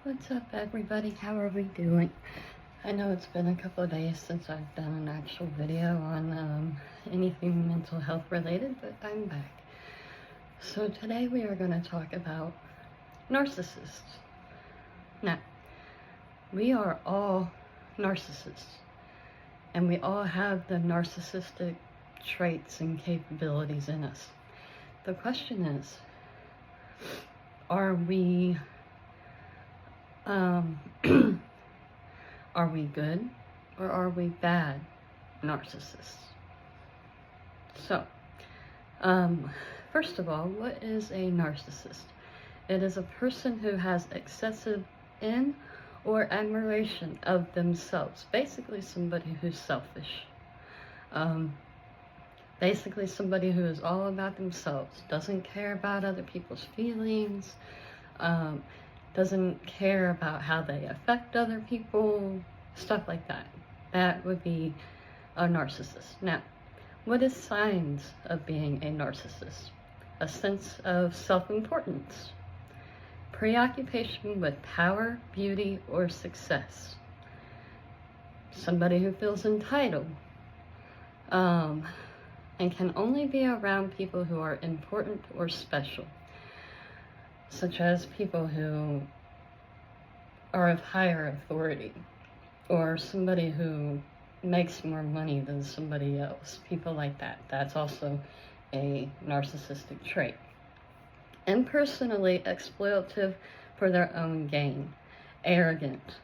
What's up, everybody? How are we doing? I know it's been a couple of days since I've done an actual video on anything mental health related, but I'm back. So today we are going to talk about narcissists. Now, we are all narcissists, and we all have the narcissistic traits and capabilities in us. The question is, are we are we good or are we bad narcissists? So, first of all, what is a narcissist? It is a person who has excessive in or admiration of themselves. Basically, somebody who's selfish. Basically, somebody who is all about themselves, doesn't care about other people's feelings, doesn't care about how they affect other people, stuff like that. That would be a narcissist. Now, what is signs of being a narcissist? A sense of self-importance, preoccupation with power, beauty, or success, somebody who feels entitled, and can only be around people who are important or special, such as people who are of higher authority, or somebody who makes more money than somebody else, people like that. That's also a narcissistic trait. Impersonally exploitative for their own gain, arrogant,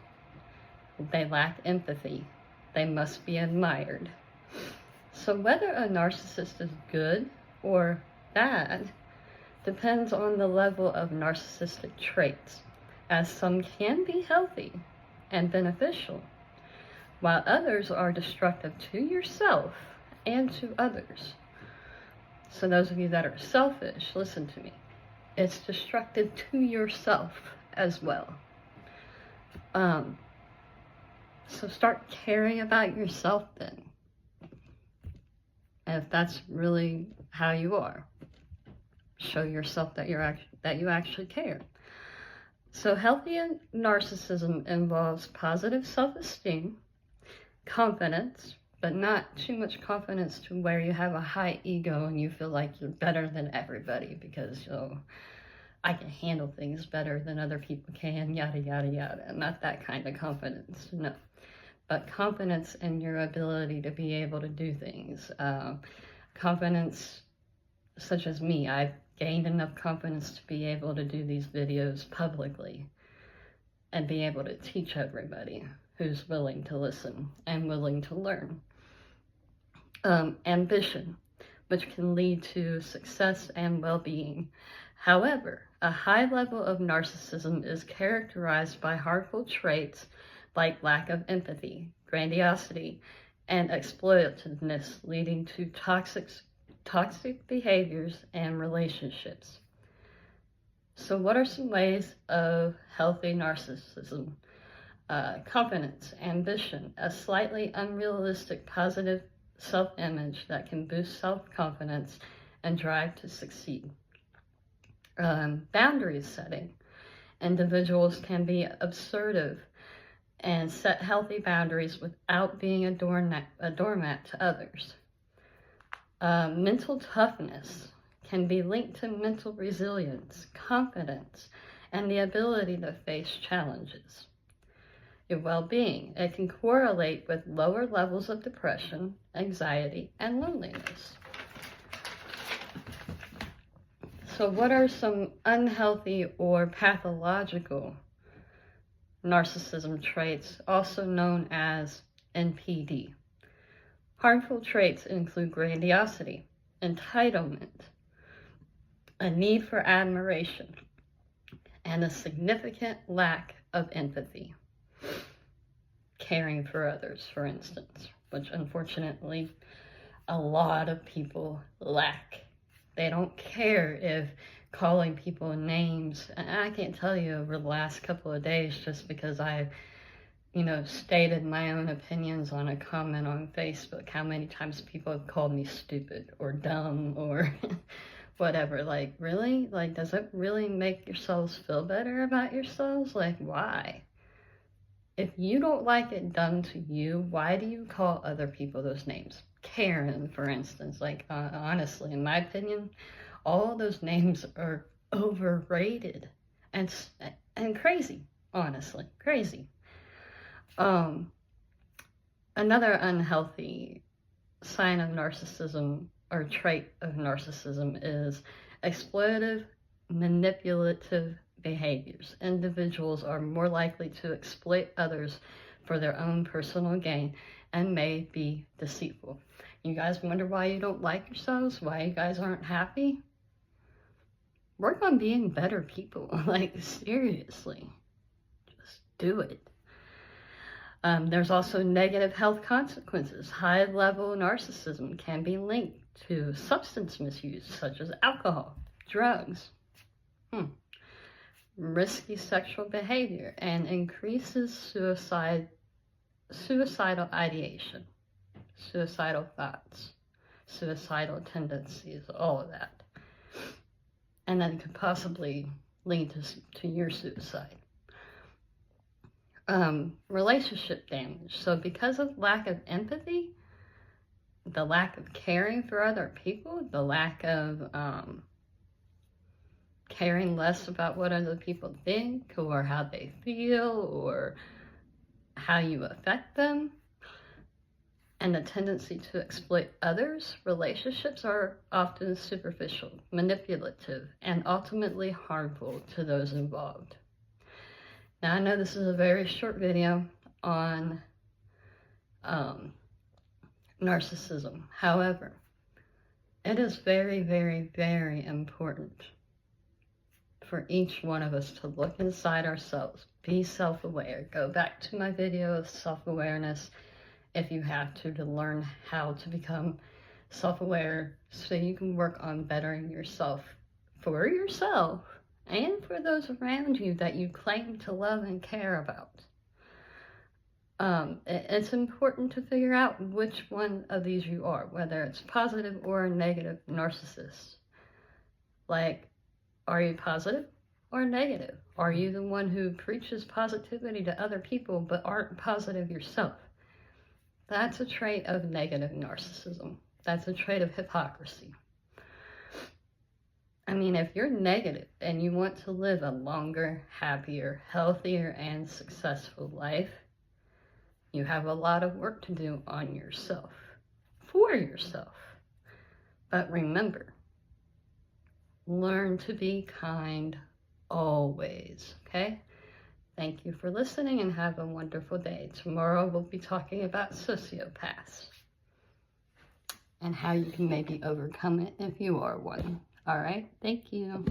they lack empathy, they must be admired. So whether a narcissist is good or bad depends on the level of narcissistic traits, as some can be healthy and beneficial, while others are destructive to yourself and to others. So those of you that are selfish, listen to me. It's destructive to yourself as well. So start caring about yourself then, if that's really how you are. Show yourself that you actually care. So healthy narcissism involves positive self-esteem, confidence, but not too much confidence to where you have a high ego and you feel like you're better than everybody because, I can handle things better than other people can, yada, yada, yada. Not that kind of confidence, no. But confidence in your ability to be able to do things. Confidence, such as me, I've gained enough confidence to be able to do these videos publicly and be able to teach everybody who's willing to listen and willing to learn. Ambition, which can lead to success and well-being. However, a high level of narcissism is characterized by harmful traits like lack of empathy, grandiosity, and exploitativeness, leading to toxic behaviors and relationships. So what are some ways of healthy narcissism? Confidence, ambition, a slightly unrealistic positive self-image that can boost self-confidence and drive to succeed. Boundaries setting. Individuals can be assertive and set healthy boundaries without being a doormat to others. Mental toughness can be linked to mental resilience, confidence, and the ability to face challenges. Your well-being, it can correlate with lower levels of depression, anxiety, and loneliness. So what are some unhealthy or pathological narcissism traits, also known as NPD? Harmful traits include grandiosity, entitlement, a need for admiration, and a significant lack of empathy. Caring for others, for instance, which unfortunately a lot of people lack. They don't care if calling people names, and I can't tell you over the last couple of days, just because I've stated my own opinions on a comment on Facebook, how many times people have called me stupid or dumb or whatever. Like, really? Like, does it really make yourselves feel better about yourselves? Like, why? If you don't like it done to you, why do you call other people those names? Karen, for instance. Like, honestly, in my opinion, all those names are overrated and crazy. Honestly, crazy. Another unhealthy sign of narcissism or trait of narcissism is exploitative, manipulative behaviors. Individuals are more likely to exploit others for their own personal gain and may be deceitful. You guys wonder why you don't like yourselves? Why you guys aren't happy? Work on being better people. Like, seriously. Just do it. There's also negative health consequences. High-level narcissism can be linked to substance misuse, such as alcohol, drugs, risky sexual behavior, and increases suicidal ideation, suicidal thoughts, suicidal tendencies, all of that. And then could possibly lead to your suicide. Relationship damage. So because of lack of empathy, the lack of caring for other people, the lack of caring less about what other people think or how they feel or how you affect them, and the tendency to exploit others, relationships are often superficial, manipulative, and ultimately harmful to those involved. Now, I know this is a very short video on narcissism. However, it is very, very, very important for each one of us to look inside ourselves, be self-aware. Go back to my video of self-awareness if you have to learn how to become self-aware so you can work on bettering yourself for yourself and for those around you that you claim to love and care about. It's important to figure out which one of these you are, whether it's positive or a negative narcissist. Like, are you positive or negative? Are you the one who preaches positivity to other people but aren't positive yourself? That's a trait of negative narcissism. That's a trait of hypocrisy. I mean, if you're negative and you want to live a longer, happier, healthier, and successful life, you have a lot of work to do on yourself, for yourself. But remember, learn to be kind always, okay? Thank you for listening and have a wonderful day. Tomorrow we'll be talking about sociopaths and how you can maybe overcome it if you are one. All right, thank you.